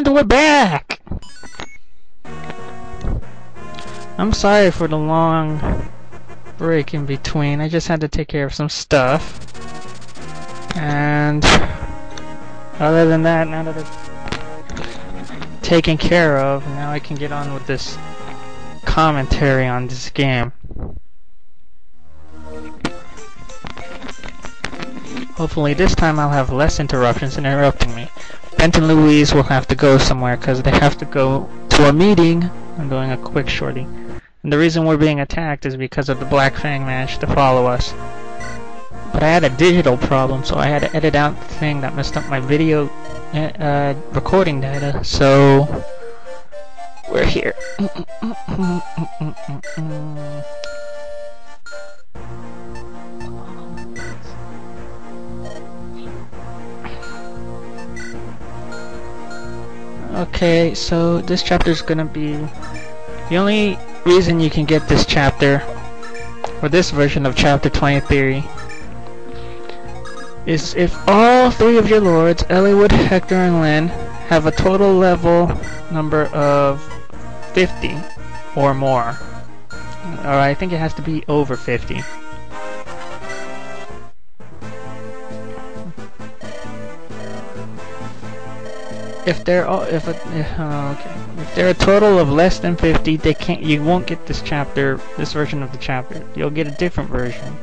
And we're back! I'm sorry for the long break in between. I just had to take care of some stuff. And other than that, now that it's taken care of, now I can get on with this commentary on this game. Hopefully this time I'll have less interruptions interrupting me. Bent and Louise will have to go somewhere because they have to go to a meeting. I'm doing a quick shorty. And the reason we're being attacked is because of the Black Fang managed to follow us. But I had a digital problem, so I had to edit out the thing that messed up my video recording data, so we're here. Okay, so this chapter is gonna be the only reason you can get this chapter, or this version of chapter 23, is if all three of your lords, Eliwood, Hector, and Lynn, have a total level number of 50 or more. Or I think it has to be over 50. If they're a total of less than 50, you won't get this version of the chapter. You'll get a different version.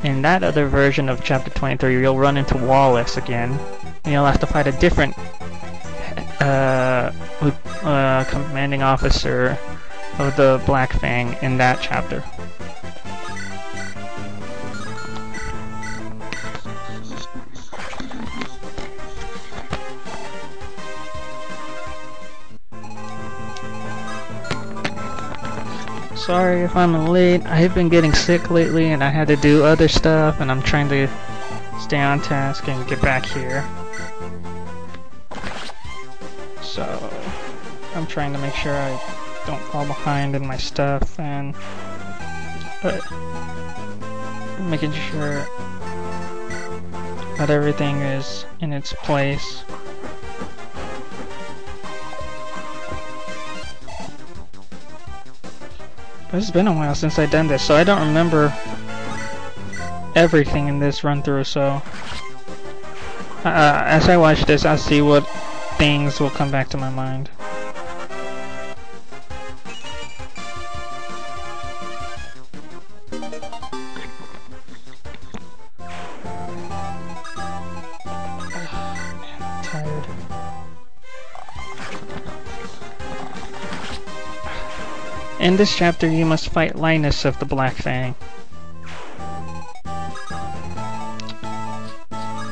In that other version of chapter 23, you'll run into Wallace again, and you'll have to fight a different commanding officer of the Black Fang in that chapter. Sorry if I'm late. I've been getting sick lately and I had to do other stuff, and I'm trying to stay on task and get back here. So I'm trying to make sure I don't fall behind in my stuff, but making sure that everything is in its place. It's been a while since I've done this, so I don't remember everything in this run-through, so as I watch this, I'll see what things will come back to my mind. Man, I'm tired. In this chapter, you must fight Linus of the Black Fang.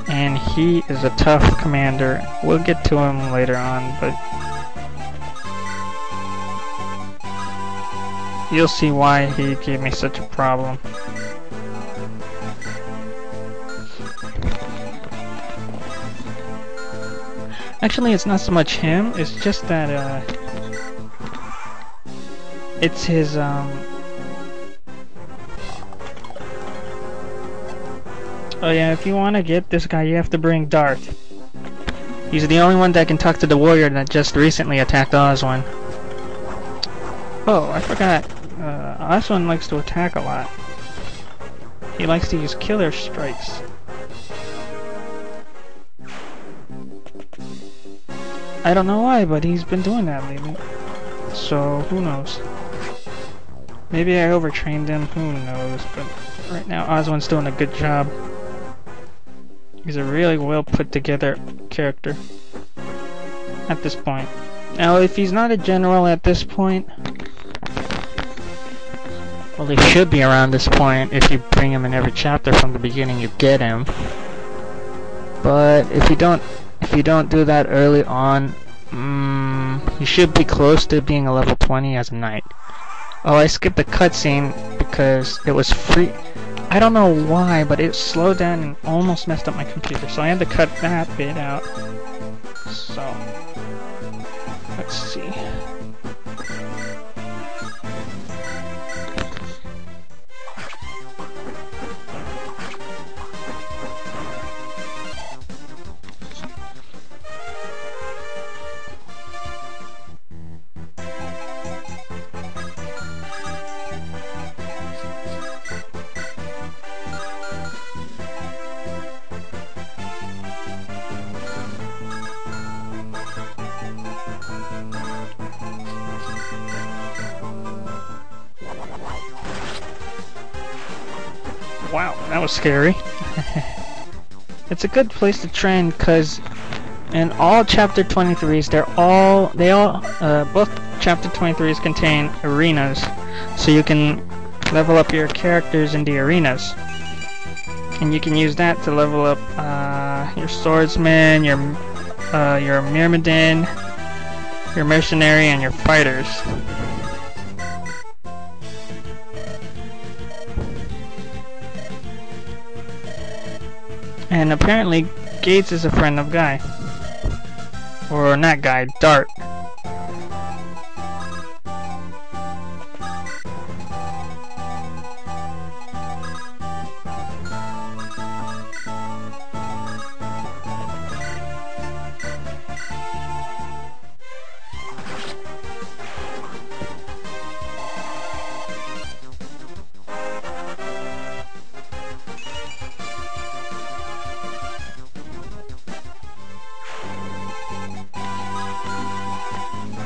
And he is a tough commander. We'll get to him later on, but you'll see why he gave me such a problem. Actually, it's not so much him, it's just that, it's his, oh yeah, if you want to get this guy, you have to bring Dart. He's the only one that can talk to the warrior that just recently attacked Oswin. Oh, I forgot. Oswin likes to attack a lot. He likes to use killer strikes. I don't know why, but he's been doing that lately. So, who knows? Maybe I overtrained him, who knows, but right now Oswin's doing a good job. He's a really well put together character at this point. Now if he's not a general at this point, well, he should be around this point. If you bring him in every chapter from the beginning, you get him. But if you don't do that early on, he should be close to being a level 20 as a knight. Oh, I skipped the cutscene because it was free. I don't know why, but it slowed down and almost messed up my computer, so I had to cut that bit out. So, let's see. wow, that was scary. It's a good place to train because in all chapter 23s, both chapter 23s contain arenas, so you can level up your characters in the arenas, and you can use that to level up your swordsman, your myrmidon, your mercenary, and your fighters. And apparently Gates is a friend of Guy. Or not Guy, Dart.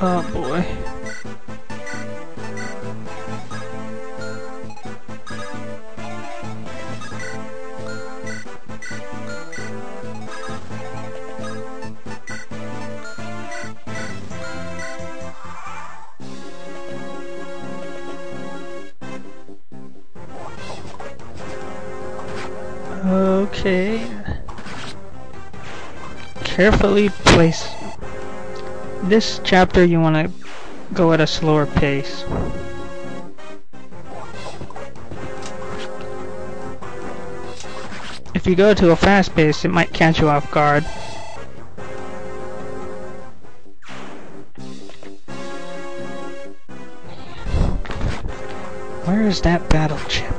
Oh boy. Okay. Carefully place. This chapter you want to go at a slower pace. If you go to a fast pace, it might catch you off guard. Where is that battle chip?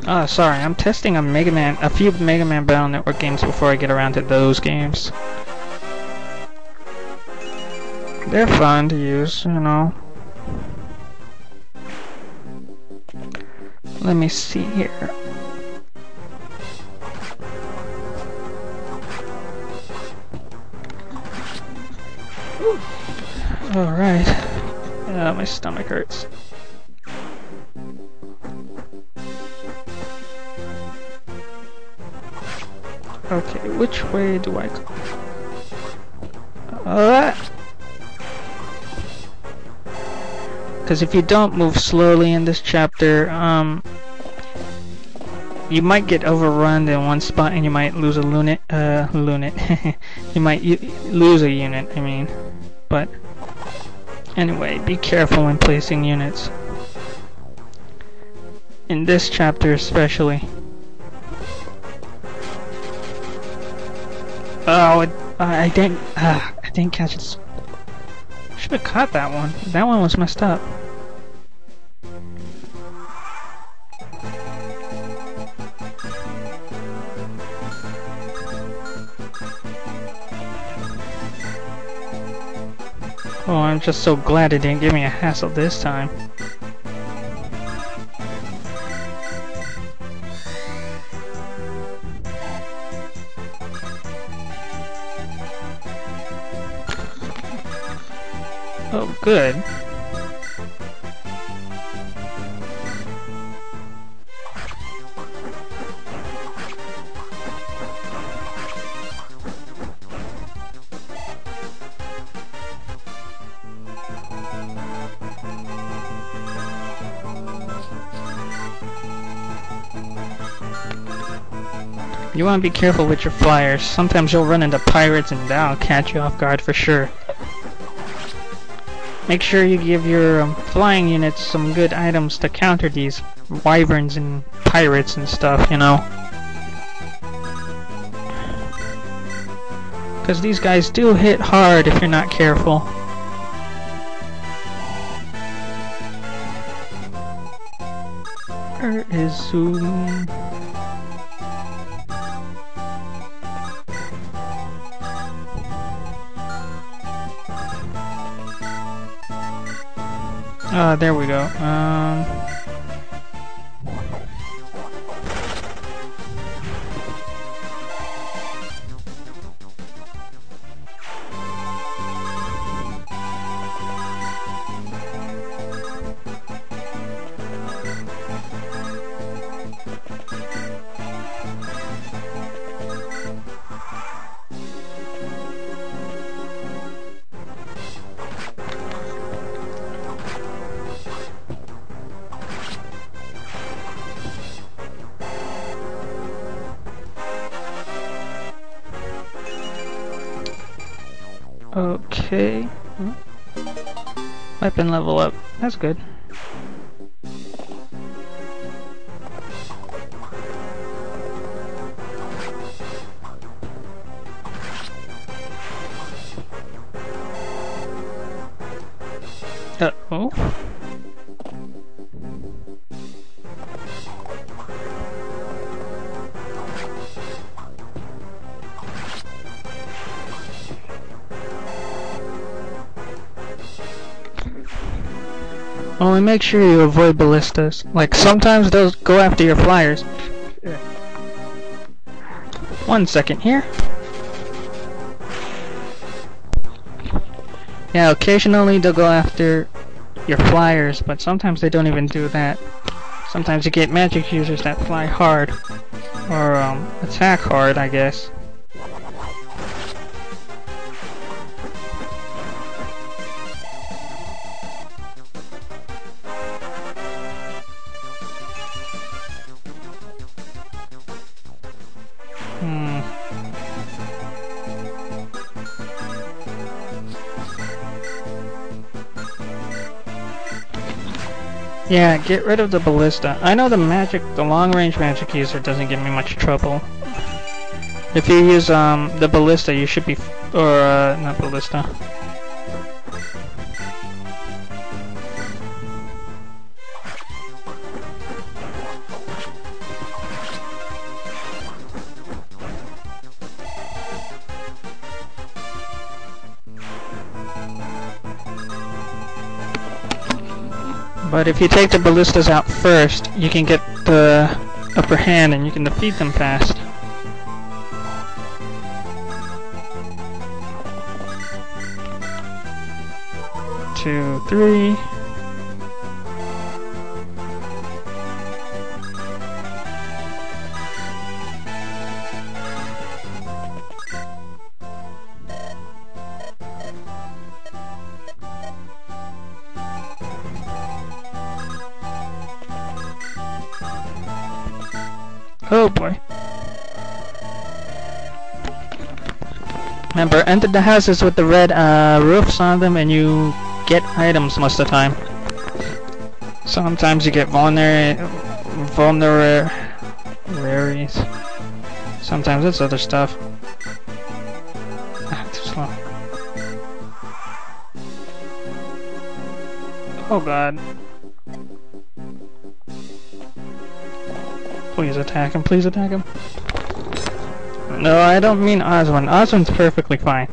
Oh, sorry, I'm testing a few Mega Man Battle Network games before I get around to those games. They're fun to use, you know. Let me see here. Alright. My stomach hurts. Okay, which way do I go? Because if you don't move slowly in this chapter, you might get overrun in one spot and you might lose a you might lose a unit, I mean. But anyway, be careful when placing units. In this chapter especially. Oh, I didn't catch it. Should have caught that one. That one was messed up. Oh, I'm just so glad it didn't give me a hassle this time. Oh, good. You want to be careful with your flyers. Sometimes you'll run into pirates and that'll catch you off guard for sure. Make sure you give your flying units some good items to counter these wyverns and pirates and stuff, you know. Because these guys do hit hard if you're not careful. Where is Zoom? There we go. Okay. Weapon level up. That's good. Oh. Only make sure you avoid ballistas. Like, sometimes they'll go after your flyers. 1 second here. Yeah, occasionally they'll go after your flyers, but sometimes they don't even do that. Sometimes you get magic users that fly hard. Or, attack hard, I guess. Yeah, get rid of the ballista. I know the long-range magic user doesn't give me much trouble. If you use the ballista, you should be, not ballista. But if you take the ballistas out first, you can get the upper hand and you can defeat them fast. Two, three. Oh boy. Remember, enter the houses with the red roofs on them and you get items most of the time. Sometimes you get vulneraries. Sometimes it's other stuff. Ah, too slow. Oh god. Please attack him, please attack him. No, I don't mean Oswin. Oswin's perfectly fine.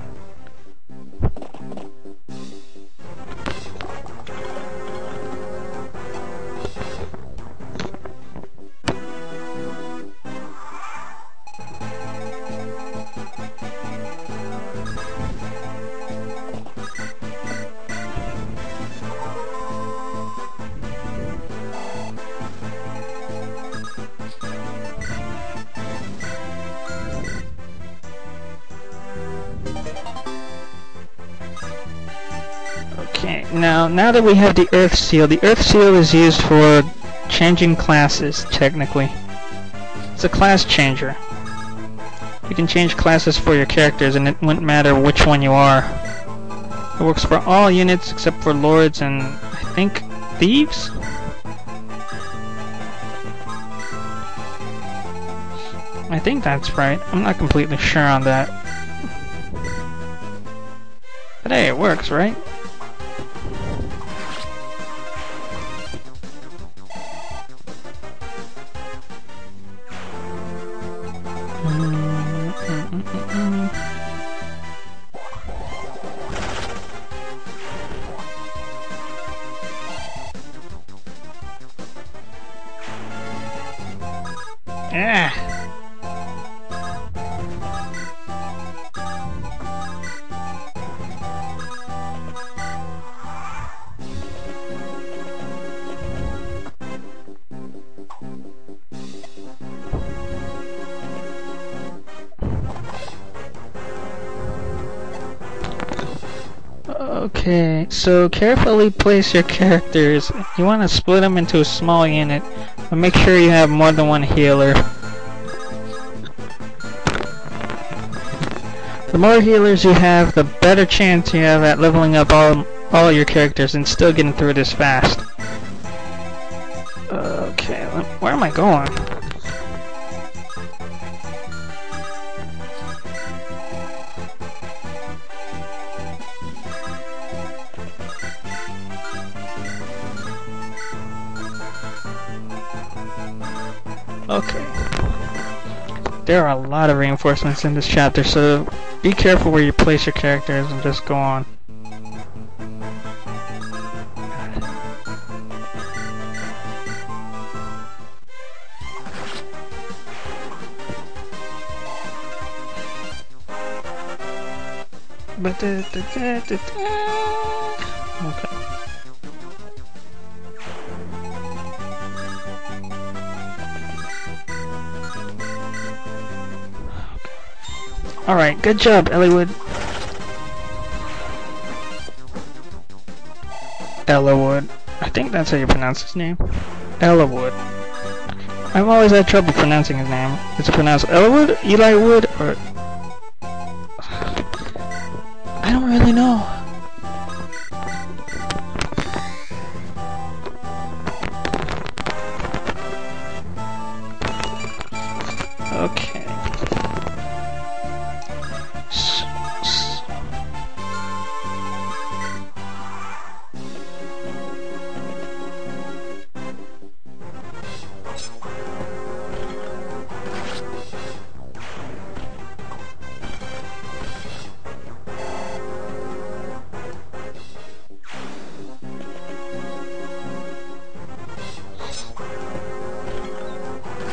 Okay, now that we have the Earth Seal is used for changing classes, technically. It's a class changer. You can change classes for your characters and it wouldn't matter which one you are. It works for all units except for lords and, I think, thieves? I think that's right. I'm not completely sure on that. But hey, it works, right? Yeah. Okay, so carefully place your characters. You want to split them into a small unit, but make sure you have more than one healer. The more healers you have, the better chance you have at leveling up all your characters and still getting through this fast. Okay, where am I going? Okay. There are a lot of reinforcements in this chapter, so be careful where you place your characters and just go on. Okay. Alright, good job, Ellywood. Ellywood. I think that's how you pronounce his name. Ellywood. I've always had trouble pronouncing his name. Is it pronounced Ellywood, Eli Wood, or... I don't really know. Okay.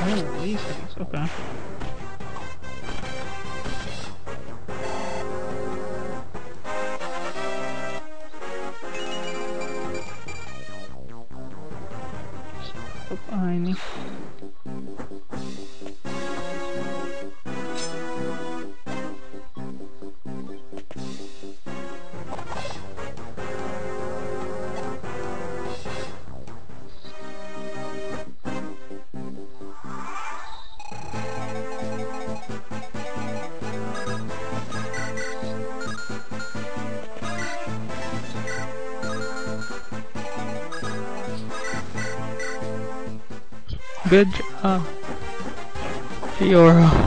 Oh, these things, okay. Behind me. Good job, Fiora.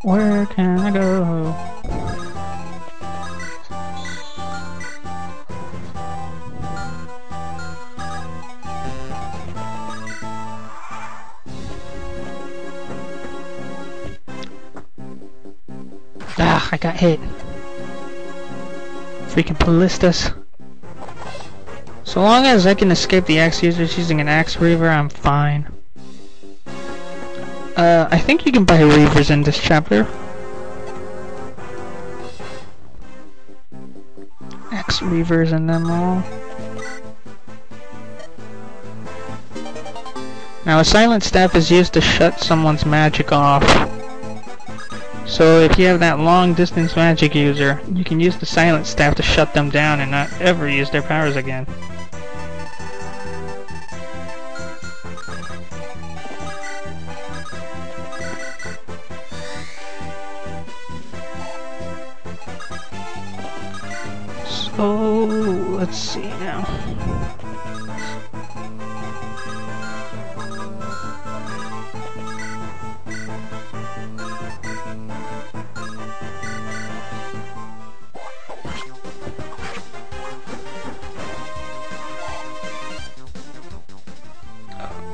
Where can I go? Ah, I got hit. Freaking ballistas. So long as I can escape the axe users using an axe reaver, I'm fine. I think you can buy reavers in this chapter. Axe reavers and them all. Now a silent staff is used to shut someone's magic off. So if you have that long distance magic user, you can use the silent staff to shut them down and not ever use their powers again. So let's see now.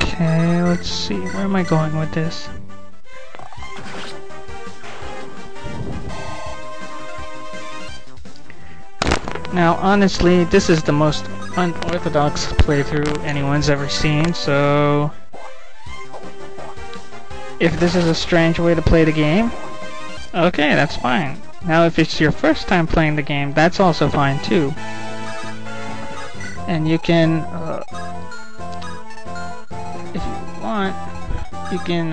Okay, let's see. Where am I going with this? Now, honestly, this is the most unorthodox playthrough anyone's ever seen, so if this is a strange way to play the game, okay, that's fine. Now, if it's your first time playing the game, that's also fine too. And you can, if you want, you can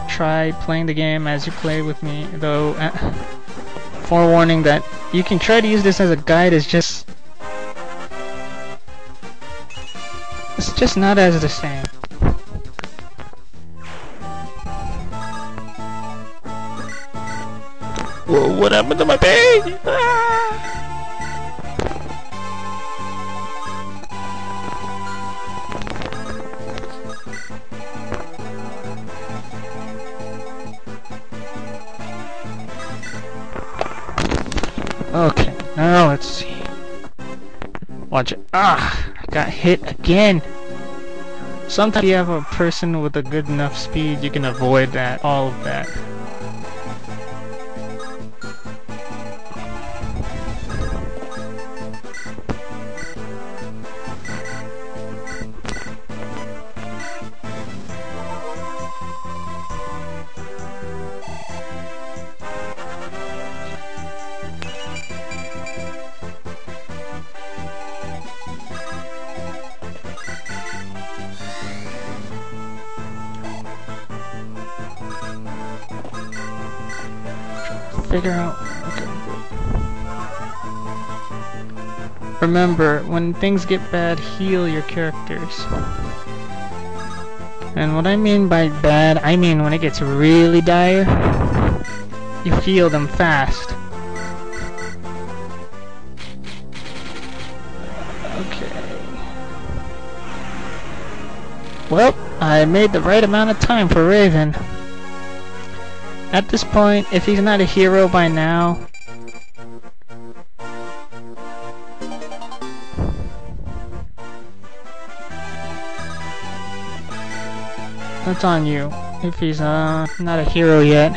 try playing the game as you play with me, though forewarning that you can try to use this as a guide, it's just not as the same. Whoa, what happened to my pig? Ah! Okay, now let's see. Watch it. Ah! I got hit again! Sometimes if you have a person with a good enough speed, you can avoid that, all of that. Figure out. Okay, good. Remember, when things get bad, heal your characters. And what I mean by bad, I mean when it gets really dire, you heal them fast. Okay. Well, I made the right amount of time for Raven. At this point, if he's not a hero by now, that's on you. If he's not a hero yet,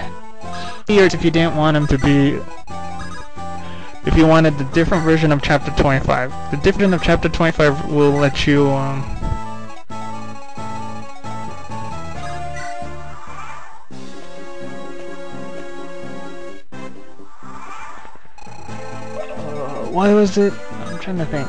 here's if you didn't want him to be. If you wanted the different version of Chapter 25, the different of Chapter 25 will let you why was it? I'm trying to think.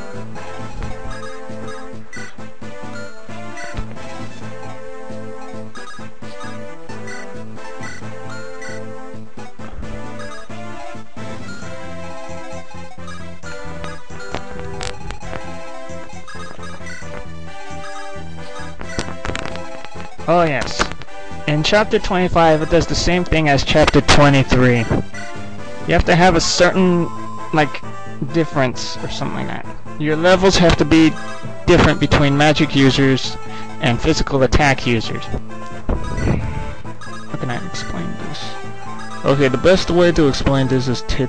Oh yes. In Chapter 25, it does the same thing as Chapter 23. You have to have a certain, like, difference or something like that. Your levels have to be different between magic users and physical attack users. How can I explain this? Okay, the best way to explain this is to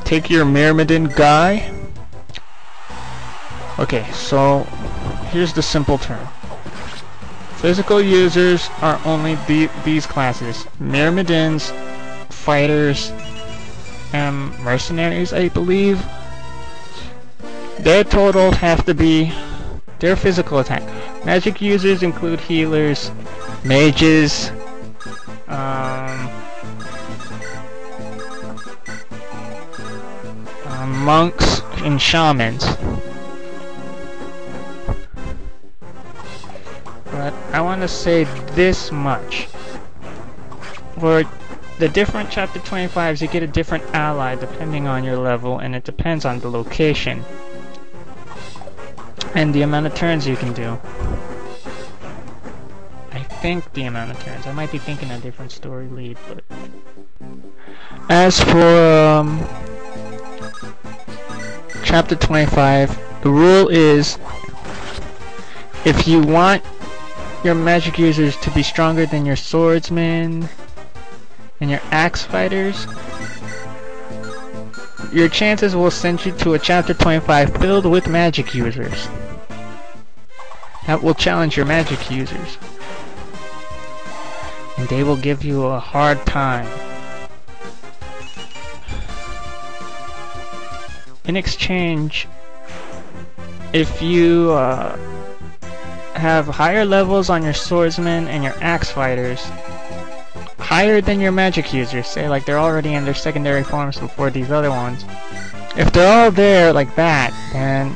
take your Myrmidon guy. Okay, so here's the simple term. Physical users are only these classes. Myrmidons, fighters, and mercenaries, I believe. Their totals have to be their physical attack. Magic users include healers, mages, monks, and shamans. But I want to say this much. For the different Chapter 25s, you get a different ally depending on your level, and it depends on the location and the amount of turns you can do. I think the amount of turns. I might be thinking a different story lead, but as for Chapter 25, the rule is if you want your magic users to be stronger than your swordsmen and your axe fighters, your chances will send you to a Chapter 25 filled with magic users. That will challenge your magic users. And they will give you a hard time. in exchange, if you have higher levels on your swordsmen and your axe fighters, higher than your magic users, say like they're already in their secondary forms before these other ones, if they're all there like that, then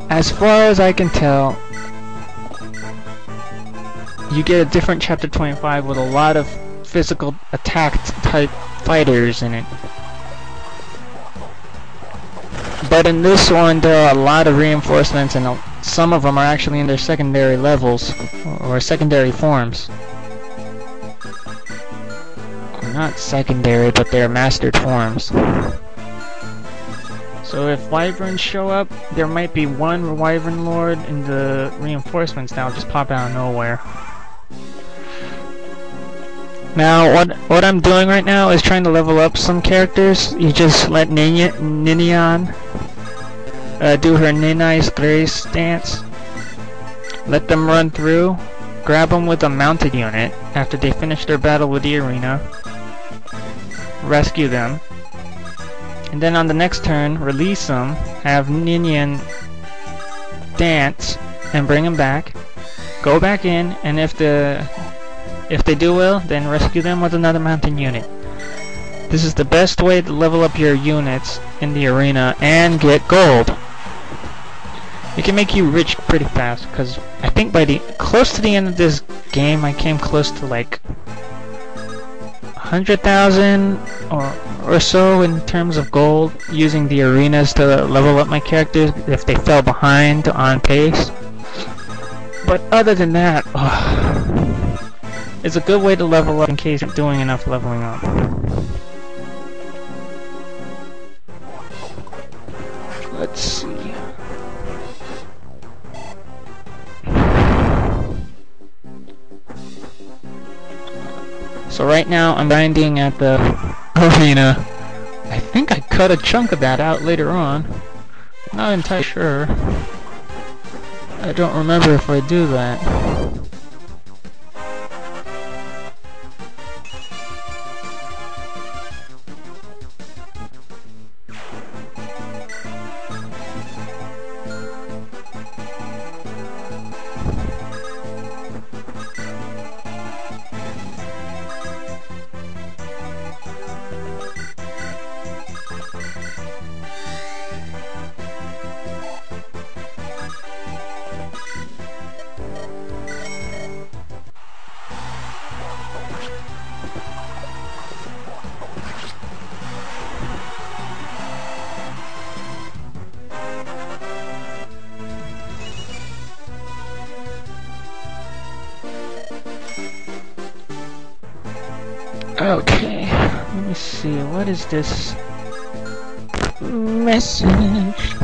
as far as I can tell, you get a different chapter 25 with a lot of physical attack type fighters in it. But in this one, there are a lot of reinforcements, and some of them are actually in their secondary levels, or secondary forms. Or not secondary, but they're mastered forms. So if wyverns show up, there might be one wyvern lord in the reinforcements that'll just pop out of nowhere. Now, what I'm doing right now is trying to level up some characters. You just let Ninian do her Ninai's Grace dance. Let them run through. Grab them with a mounted unit after they finish their battle with the arena. Rescue them. And then on the next turn, release them. Have Ninian dance and bring them back. Go back in, and if they do well, then rescue them with another mountain unit. This is the best way to level up your units in the arena and get gold. It can make you rich pretty fast, because I think by close to the end of this game, I came close to like 100,000 or so in terms of gold, using the arenas to level up my characters if they fell behind on pace. But other than that, it's a good way to level up in case you're doing enough leveling up. Let's see. So right now I'm grinding at the arena. I think I cut a chunk of that out later on. Not entirely sure. I don't remember if I do that. Okay, let me see, what is this message?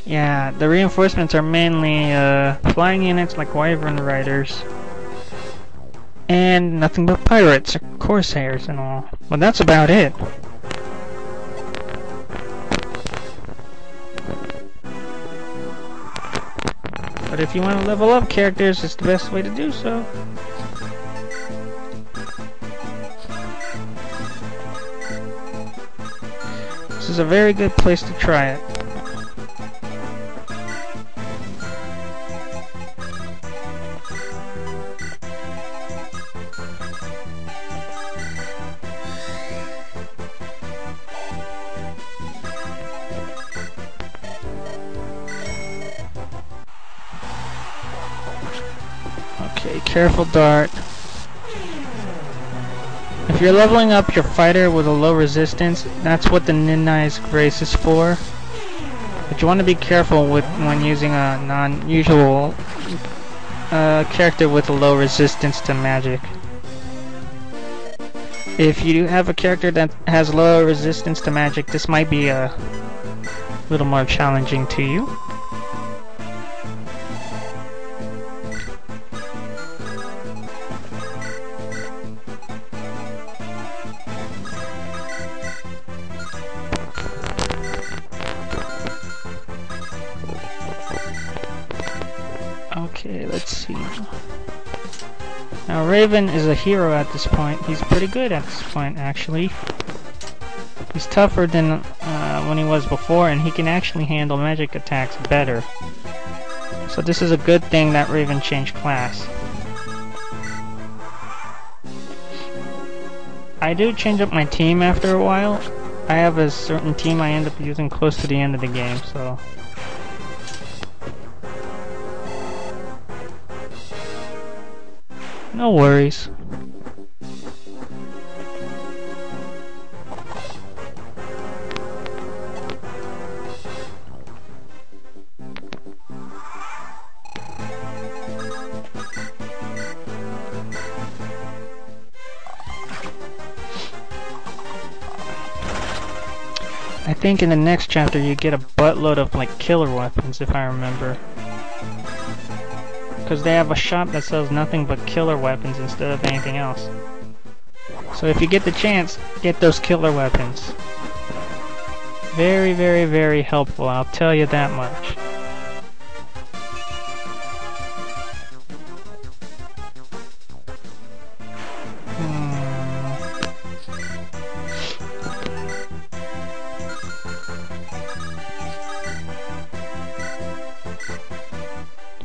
Yeah, the reinforcements are mainly flying units like wyvern riders, and nothing but pirates or corsairs and all. Well, that's about it. But if you want to level up characters, it's the best way to do so. This is a very good place to try it. Okay, careful dart. If you're leveling up your fighter with a low resistance, that's what the Ninai's Grace is for. But you want to be careful with when using a non-usual character with a low resistance to magic. If you have a character that has low resistance to magic, this might be a little more challenging to you. Okay, let's see. Now Raven is a hero at this point. He's pretty good at this point, actually. He's tougher than when he was before, and he can actually handle magic attacks better. So this is a good thing that Raven changed class. I do change up my team after a while. I have a certain team I end up using close to the end of the game, so... no worries. I think in the next chapter you get a buttload of like killer weapons, if I remember. Because they have a shop that sells nothing but killer weapons instead of anything else. So if you get the chance, get those killer weapons. Very, very, very helpful, I'll tell you that much.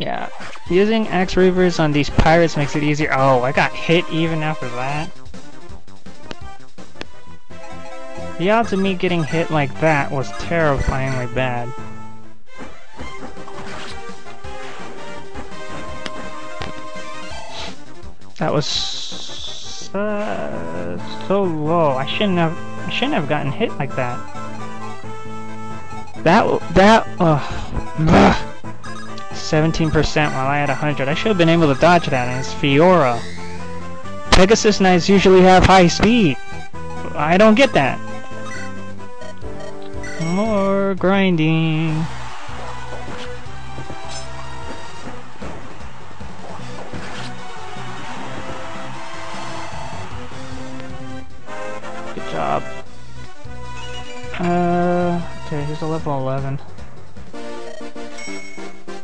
Yeah, using axe reavers on these pirates makes it easier. Oh, I got hit even after that. The odds of me getting hit like that was terrifyingly bad. That was so low. I shouldn't have gotten hit like that. That 17% while I had 100. I should have been able to dodge that, and it's Fiora. Pegasus Knights usually have high speed. I don't get that. More grinding. Good job. Okay, here's a level 11.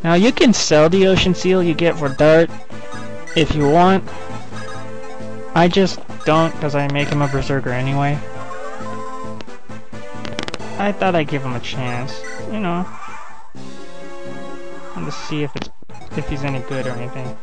Now you can sell the ocean seal you get for Dart if you want. I just don't, because I make him a berserker anyway. I thought I'd give him a chance, you know, and to see if he's any good or anything.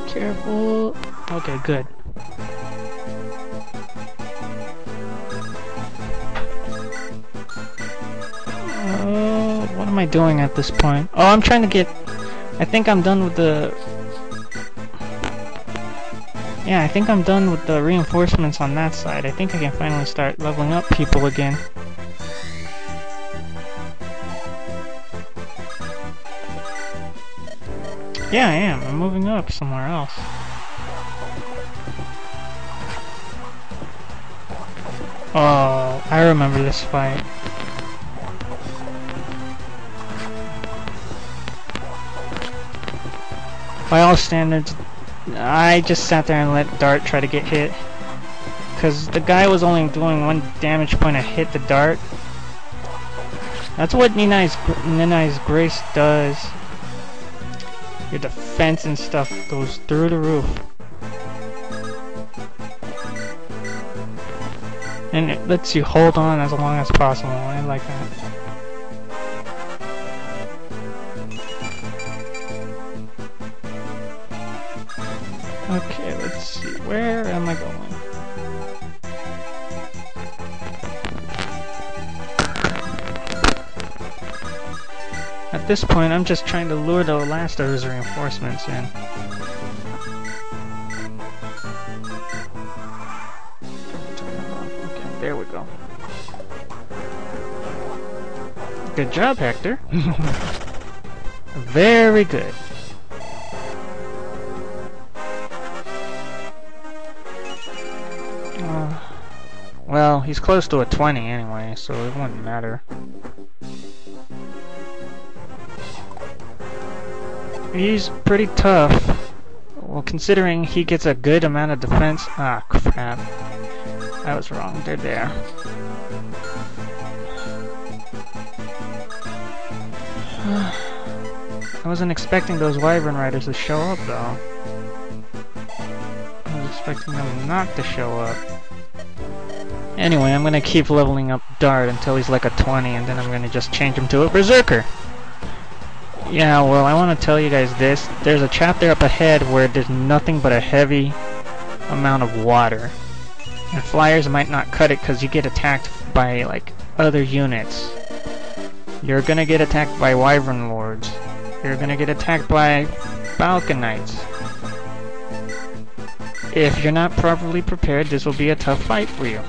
Careful. Okay, good. What am I doing at this point? Oh, I'm trying to get... I think I'm done with the... Yeah, I think I'm done with the reinforcements on that side. I think I can finally start leveling up people again. Yeah, I am. I'm moving up somewhere else. Oh, I remember this fight. By all standards, I just sat there and let Dart try to get hit. Because the guy was only doing 1 damage point to hit the dart. That's what Ninai's Grace does. Your defense and stuff goes through the roof. And it lets you hold on as long as possible. I like that. Okay, let's see. Where am I going? At this point, I'm just trying to lure the last of his reinforcements in. Okay, there we go. Good job, Hector. Very good. Well, he's close to a 20 anyway, so it wouldn't matter. He's pretty tough. Well, considering he gets a good amount of defense. Ah, crap. I was wrong. They're there. I wasn't expecting those Wyvern Riders to show up, though. I was expecting them not to show up. Anyway, I'm gonna keep leveling up Dart until he's like a 20, and then I'm gonna just change him to a Berserker. Yeah, well, I want to tell you guys this. There's a chapter up ahead where there's nothing but a heavy amount of water. And flyers might not cut it because you get attacked by, like, other units. You're gonna get attacked by Wyvern Lords. You're gonna get attacked by Balkanites. If you're not properly prepared, this will be a tough fight for you.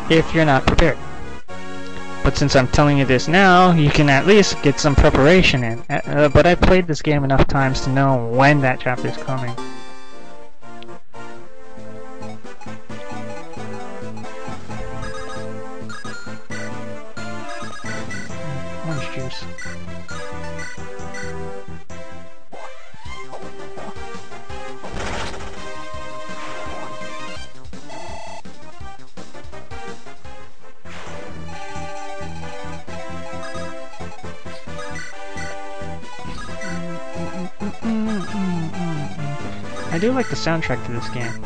If you're not prepared. But since I'm telling you this now, you can at least get some preparation in. But I played this game enough times to know when that chapter is coming. Orange juice. I do like the soundtrack to this game.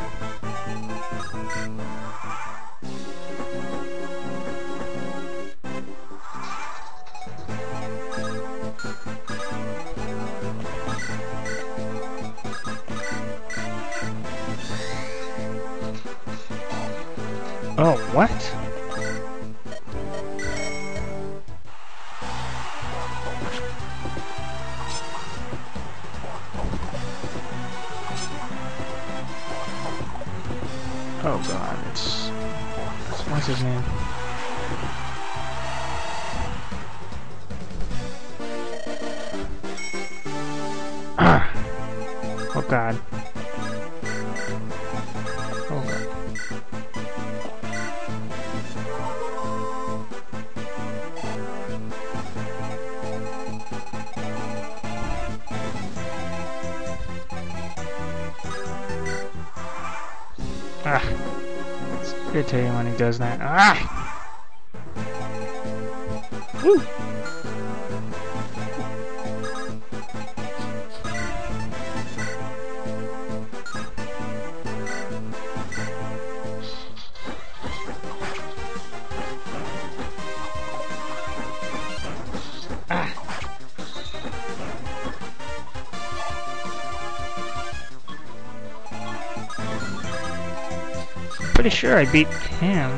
Oh, what? Oh god, it's what's his name? Ah! Oh god. Oh god. Ah! It's irritating when he does that. Ah! Woo! Ah! Pretty sure I beat him.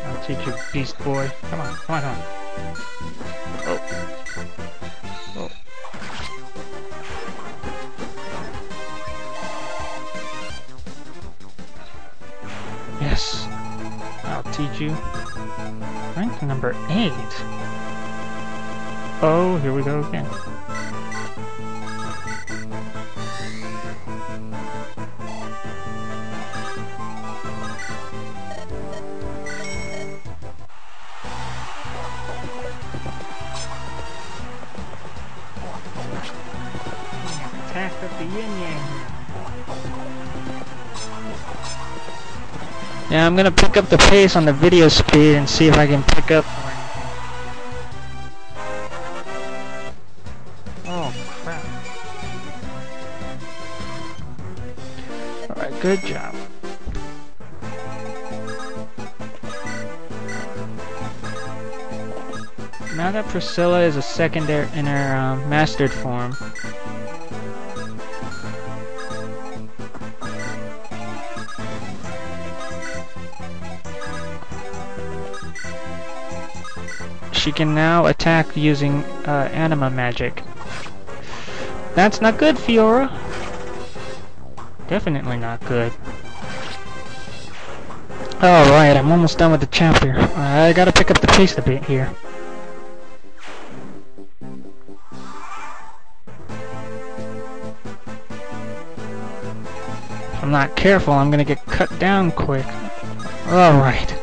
I'll teach you, beast boy. Come on, come on, come on. Oh. Oh. Yes. I'll teach need you. Rank number 8. Oh, here we go again. Attack of the yin-yang. Yeah, I'm gonna pick up the pace on the video speed and see if I can pick up. Oh crap. Alright, good job. Now that Priscilla is a secondary in her mastered form, she can now attack using anima magic. That's not good, Fiora. Definitely not good. Alright, I'm almost done with the chapter. I gotta pick up the pace a bit here. If I'm not careful, I'm gonna get cut down quick. Alright.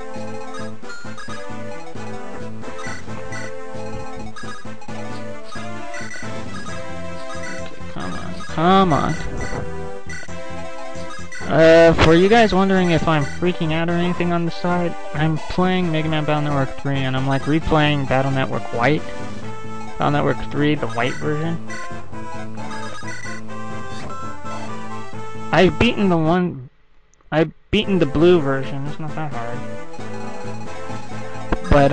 Come on. For you guys wondering if I'm freaking out or anything on the side, I'm playing Mega Man Battle Network 3 and I'm like replaying Battle Network White. Battle Network 3, the white version. I've beaten the blue version, it's not that hard. But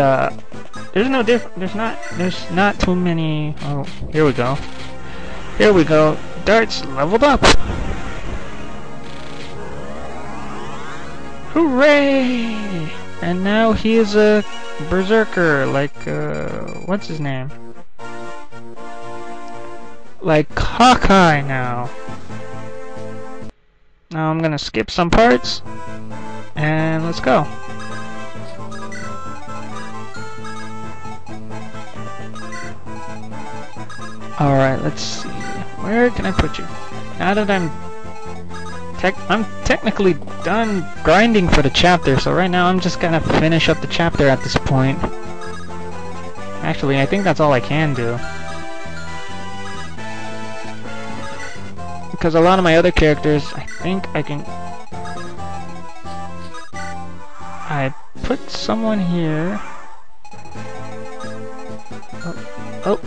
there's no there's not too many. Oh, here we go. Here we go. Dart's leveled up. Hooray! And now he is a berserker, like what's his name? Like Hawkeye now. Now I'm gonna skip some parts and let's go. Alright, let's see. Where can I put you? Now that I'm technically done grinding for the chapter, so right now I'm just gonna finish up the chapter at this point. Actually, I think that's all I can do. Because a lot of my other characters, I think I can... I put someone here. Oh.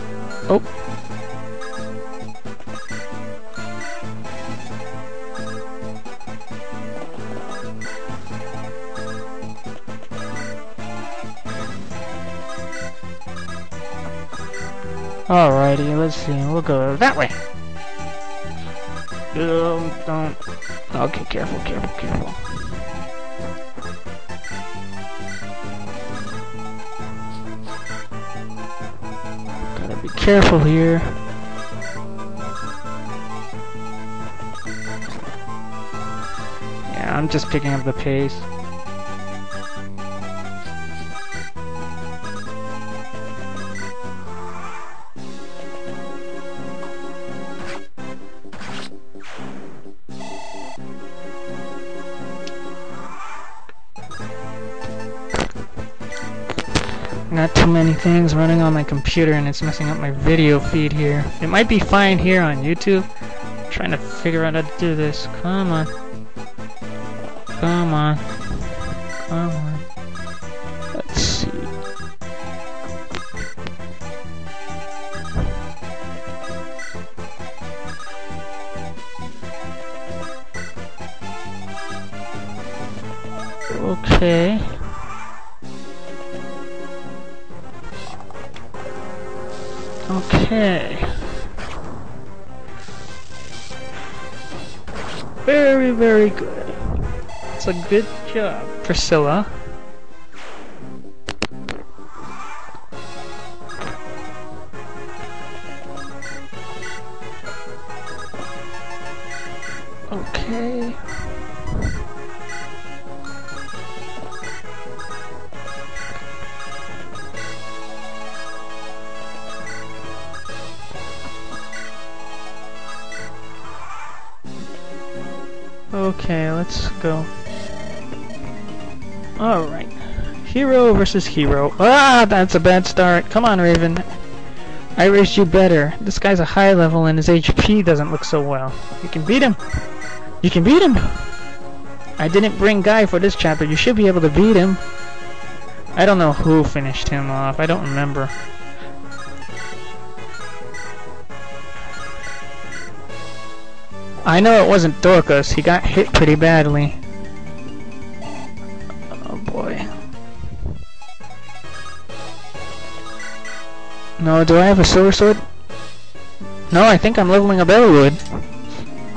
Alrighty, let's see. We'll go that way. Don't. Okay, careful. Gotta be careful here. Yeah, I'm just picking up the pace. Not too many things running on my computer and it's messing up my video feed here. It might be fine here on YouTube. I'm trying to figure out how to do this. Come on. Let's see. Okay. Okay. Very, very good. It's a good job, Priscilla. Okay. Okay, let's go. Alright. Hero versus hero. Ah, that's a bad start. Come on, Raven. I raised you better. This guy's a high level and his HP doesn't look so well. You can beat him. You can beat him. I didn't bring Guy for this chapter. You should be able to beat him. I don't know who finished him off. I don't remember. I know it wasn't Dorcas. He got hit pretty badly. Oh boy. No, do I have a silver sword? No, I think I'm leveling a Bellywood.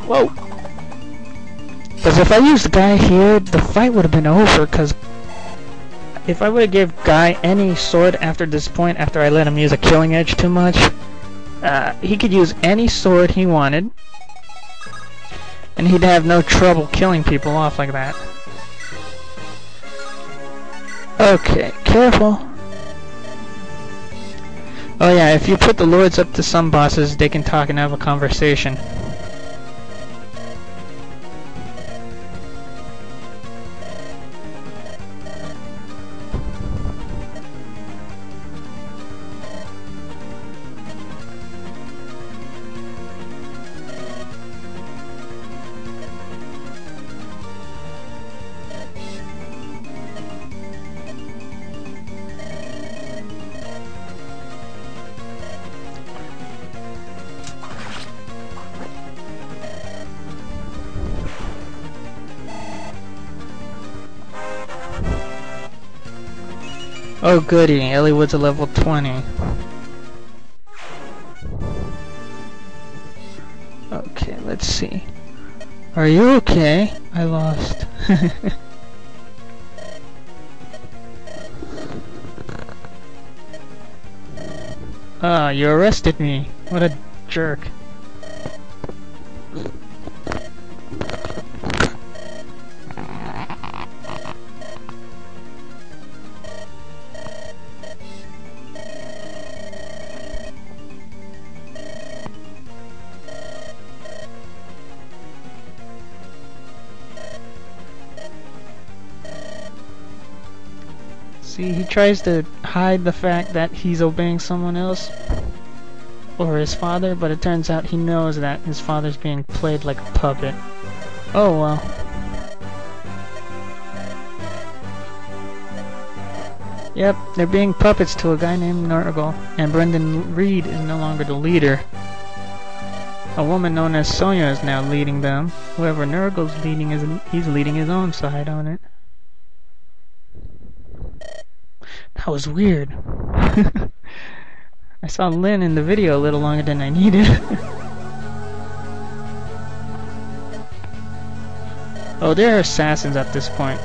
Whoa. Because if I used the Guy here, the fight would have been over, because if I would have gave Guy any sword after this point, after I let him use a killing edge too much, he could use any sword he wanted, and he'd have no trouble killing people off like that. Okay, careful. Oh yeah, if you put the lords up to some bosses, they can talk and have a conversation. Oh goody, Elliewood's a level 20. Okay, let's see. Are you okay? I lost. Ah, you arrested me. What a jerk. See, he tries to hide the fact that he's obeying someone else, or his father, but it turns out he knows that his father's being played like a puppet. Oh well. Yep, they're being puppets to a guy named Nurgle, and Brendan Reed is no longer the leader. A woman known as Sonya is now leading them. Whoever Nurgle's leading he's leading his own side on it. That was weird. I saw Lynn in the video a little longer than I needed. Oh, they're assassins at this point.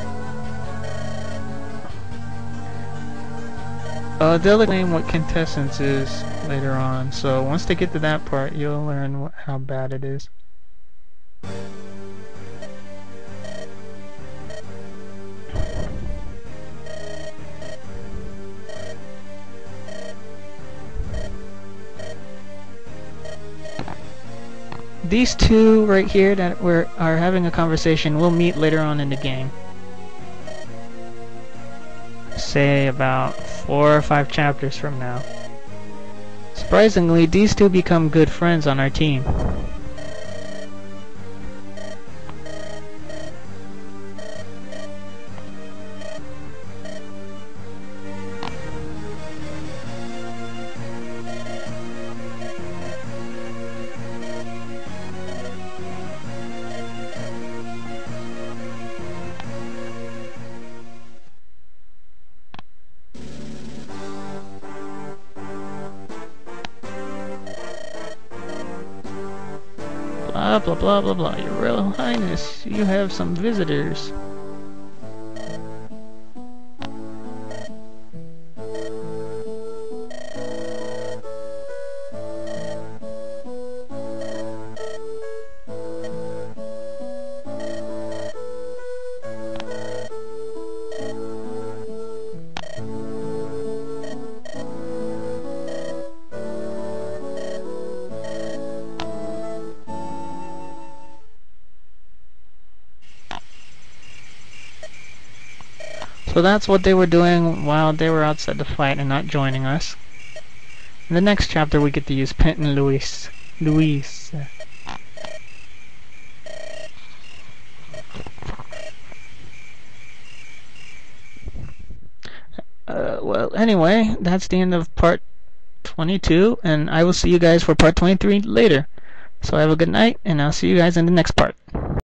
They'll explain what contestants is later on, so once they get to that part, you'll learn how bad it is. These two right here that are having a conversation will meet later on in the game. Say about 4 or 5 chapters from now. Surprisingly, these two become good friends on our team. Blah blah blah blah blah. Your Royal Highness, you have some visitors. So that's what they were doing while they were outside the fight and not joining us. In the next chapter we get to use Pent and Luis. Well, anyway, that's the end of part 22, and I will see you guys for part 23 later. So have a good night, and I'll see you guys in the next part.